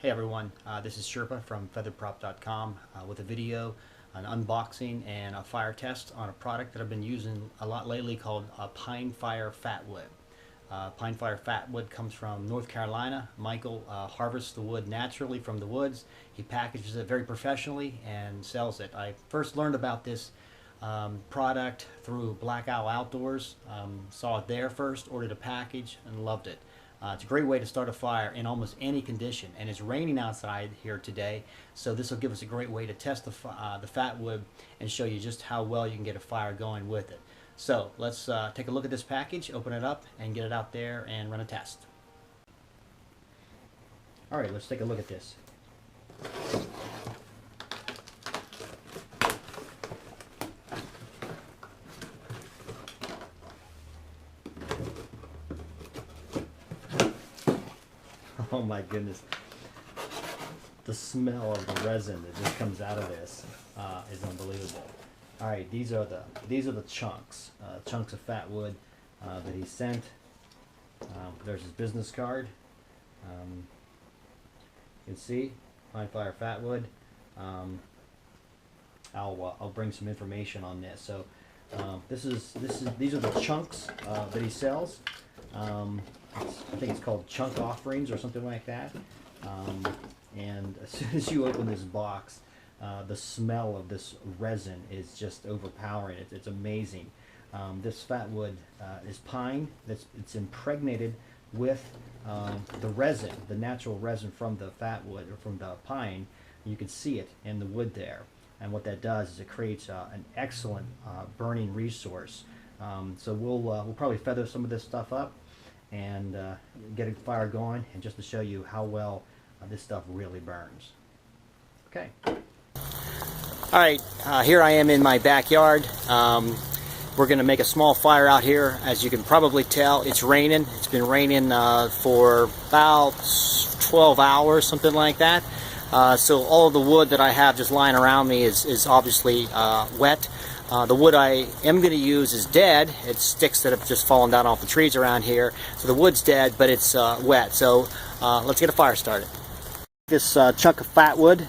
Hey everyone, this is Sherpa from featherprop.com with a video, an unboxing and a fire test on a product that I've been using a lot lately called Pine Fire Fatwood. Pine Fire Fatwood comes from North Carolina. Michael harvests the wood naturally from the woods. He packages it very professionally and sells it. I first learned about this product through Black Owl Outdoors. Saw it there first, ordered a package, and loved it. It's a great way to start a fire in almost any condition, and it's raining outside here today, so this will give us a great way to test the fatwood and show you just how well you can get a fire going with it. So let's take a look at this package, open it up, and get it out there and run a test. Alright, let's take a look at this. Oh my goodness, the smell of the resin that just comes out of this is unbelievable. All right, these are the chunks of fatwood that he sent. There's his business card. You can see Pine Fire Fatwood. I'll bring some information on this. So these are the chunks that he sells. I think it's called chunk offerings or something like that. And as soon as you open this box, the smell of this resin is just overpowering. It's amazing. This fatwood is pine. It's impregnated with the resin, the natural resin from the fatwood or from the pine. You can see it in the wood there. And what that does is it creates an excellent burning resource. So we'll probably feather some of this stuff up and get a fire going, and just to show you how well this stuff really burns. Okay. All right, here I am in my backyard. We're going to make a small fire out here. As you can probably tell, it's raining. It's been raining for about 12 hours, something like that. So all of the wood that I have just lying around me is obviously wet. The wood I am going to use is dead. It's sticks that have just fallen down off the trees around here. So the wood's dead, but it's wet. So let's get a fire started. This chunk of fatwood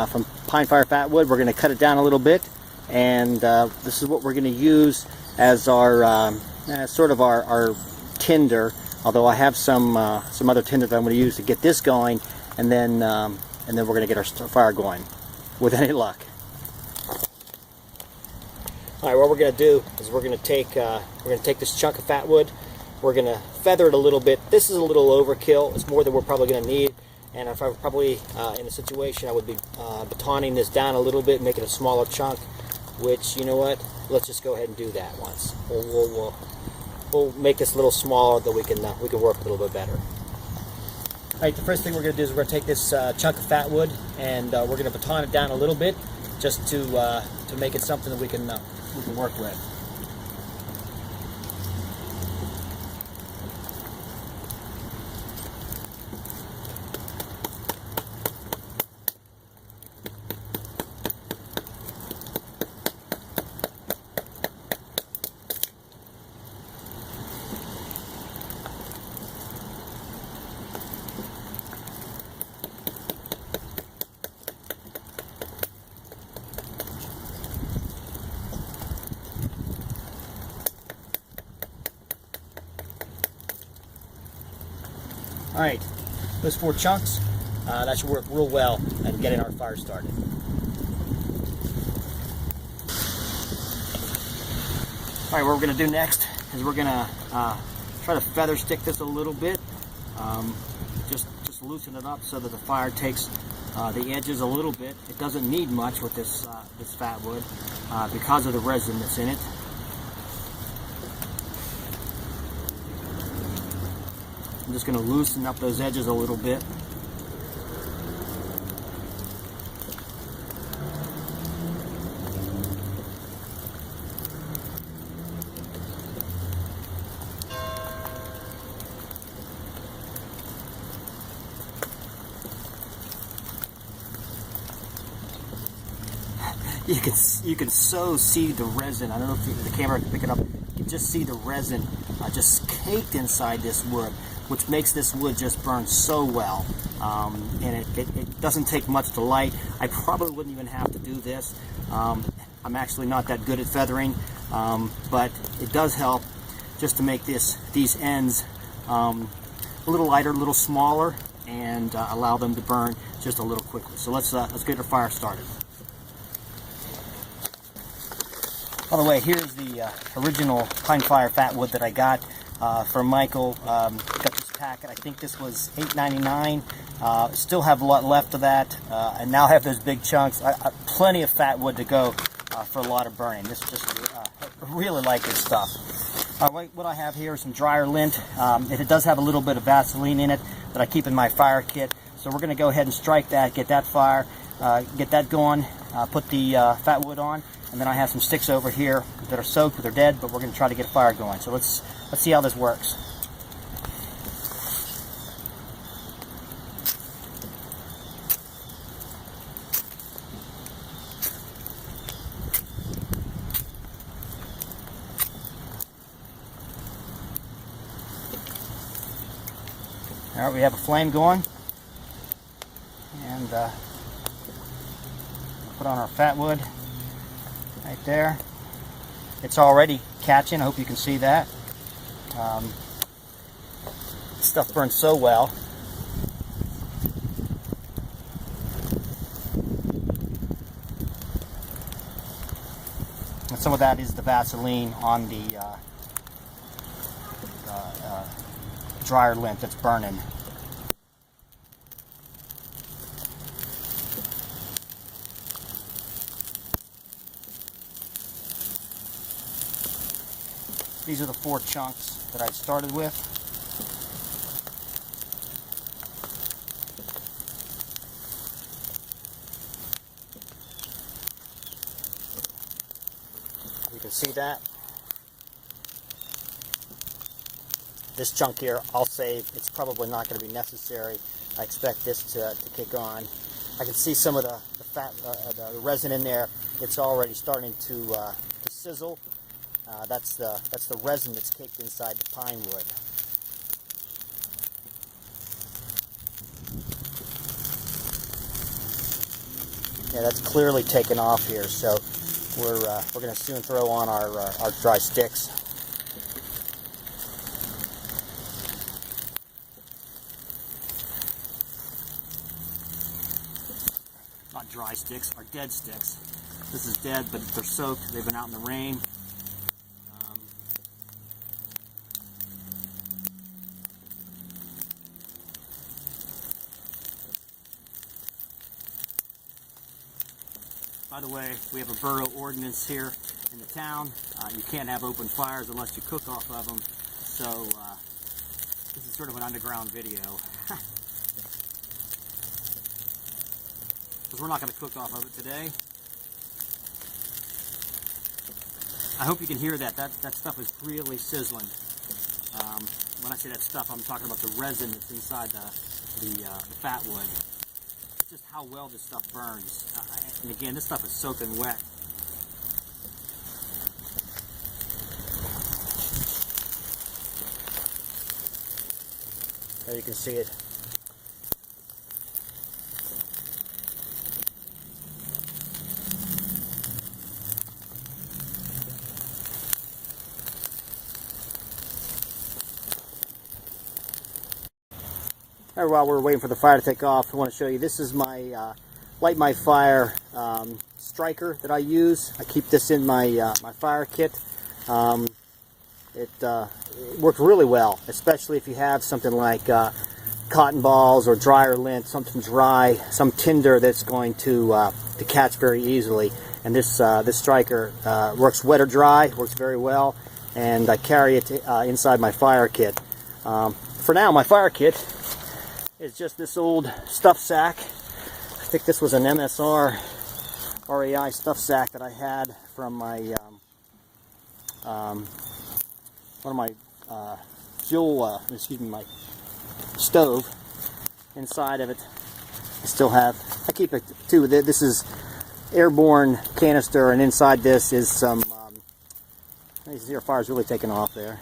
from Pine Fire Fatwood, we're going to cut it down a little bit. And this is what we're going to use as our sort of our tinder. Although I have some other tinder that I'm going to use to get this going, and then we're going to get our fire going with any luck. All right, what we're going to do is we're going to take this chunk of fatwood. We're going to feather it a little bit. This is a little overkill. It's more than we're probably going to need. And if I were probably in a situation, I would be batoning this down a little bit, make it a smaller chunk. Which, you know what? Let's just go ahead and do that once. We'll make this a little smaller, that we can work a little bit better. All right, the first thing we're going to do is we're going to take this chunk of fatwood and we're going to baton it down a little bit, just to make it something that we can work with. All right, those 4 chunks, that should work real well in getting our fire started. All right, what we're going to do next is we're going to try to feather stick this a little bit, just loosen it up so that the fire takes the edges a little bit. It doesn't need much with this fatwood because of the resin that's in it. I'm just going to loosen up those edges a little bit. You can so see the resin. I don't know if the camera can pick it up. You can just see the resin just caked inside this wood. which makes this wood just burn so well. And it doesn't take much to light. I probably wouldn't even have to do this. I'm actually not that good at feathering, but it does help just to make these ends a little lighter, a little smaller, and allow them to burn just a little quickly. So let's get our fire started. By the way, here's the original Pine Fire Fatwood that I got from Michael. Got this packet. I think this was $8.99. Still have a lot left of that, and now I have those big chunks. Plenty of fat wood to go for a lot of burning. This I really like this stuff. What I have here is some dryer lint. It does have a little bit of Vaseline in it that I keep in my fire kit. So we're going to go ahead and strike that, get that fire, get that going, put the fat wood on. And then I have some sticks over here that are soaked, they're dead, but we're going to try to get a fire going. So let's see how this works. All right, we have a flame going, and put on our fat wood. Right there. It's already catching. I hope you can see that. This stuff burns so well. And some of that is the Vaseline on the dryer lint that's burning. These are the 4 chunks that I started with. You can see that. This chunk here I'll save. It's probably not going to be necessary. I expect this to kick on. I can see some of the fat, the resin in there. It's already starting to sizzle. That's the resin that's caked inside the pine wood. Yeah, that's clearly taken off here. So we're going to soon throw on our dry sticks. Not dry sticks, our dead sticks. This is dead, but they're soaked. They've been out in the rain. By the way, we have a borough ordinance here in the town. You can't have open fires unless you cook off of them. So this is sort of an underground video. Because we're not going to cook off of it today. I hope you can hear that. That stuff is really sizzling. When I say that stuff, I'm talking about the resin that's inside the fat wood. Just how well this stuff burns. And again, this stuff is soaking wet. There you can see it. While we're waiting for the fire to take off, I want to show you, this is my light my fire striker that I use. I keep this in my my fire kit. It works really well, especially if you have something like cotton balls or dryer lint, something dry, some tinder that's going to catch very easily. And this this striker works wet or dry, works very well, and I carry it inside my fire kit. For now, my fire kit is just this old stuff sack. I think this was an MSR REI stuff sack that I had from my one of my fuel, my stove. Inside of it, I still have. I keep it too. This is airborne canister, and inside this is some. You see our fire's really taking off there.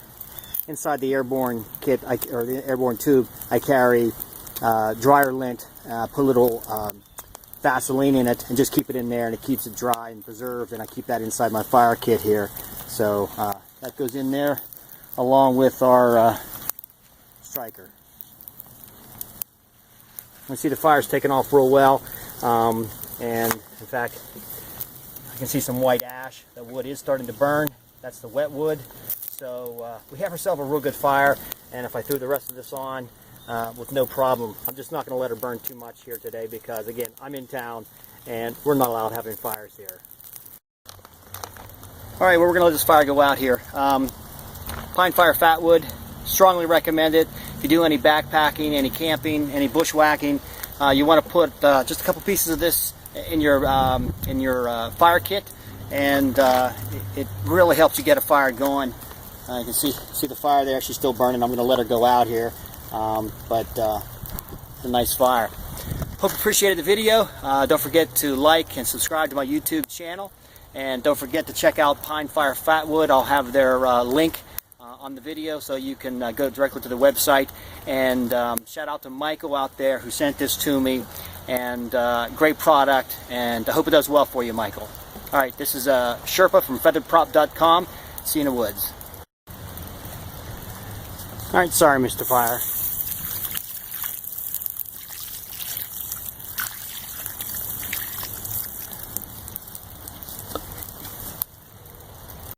inside the airborne kit, or the airborne tube, I carry dryer lint, put a little Vaseline in it, and just keep it in there, and it keeps it dry and preserved, and I keep that inside my fire kit here. So that goes in there along with our striker. You see the fire's taking off real well, and in fact I can see some white ash. The wood is starting to burn. That's the wet wood. So we have ourselves a real good fire, and if I threw the rest of this on with no problem, I'm just not going to let her burn too much here today because, again, I'm in town and we're not allowed having fires here. Alright, well, we're going to let this fire go out here. Pine Fire Fatwood, strongly recommend it. If you do any backpacking, any camping, any bushwhacking, you want to put just a couple pieces of this in your fire kit, and it really helps you get a fire going. You can see the fire there. She's still burning. I'm going to let her go out here, but it's a nice fire. Hope you appreciated the video. Don't forget to like and subscribe to my YouTube channel, and don't forget to check out Pine Fire Fatwood. I'll have their link on the video, so you can go directly to the website. And shout out to Michael out there who sent this to me, and great product, and I hope it does well for you, Michael. Alright, this is Sherpa from featheredprop.com. See you in the woods. Alright, sorry, Mr. Fire.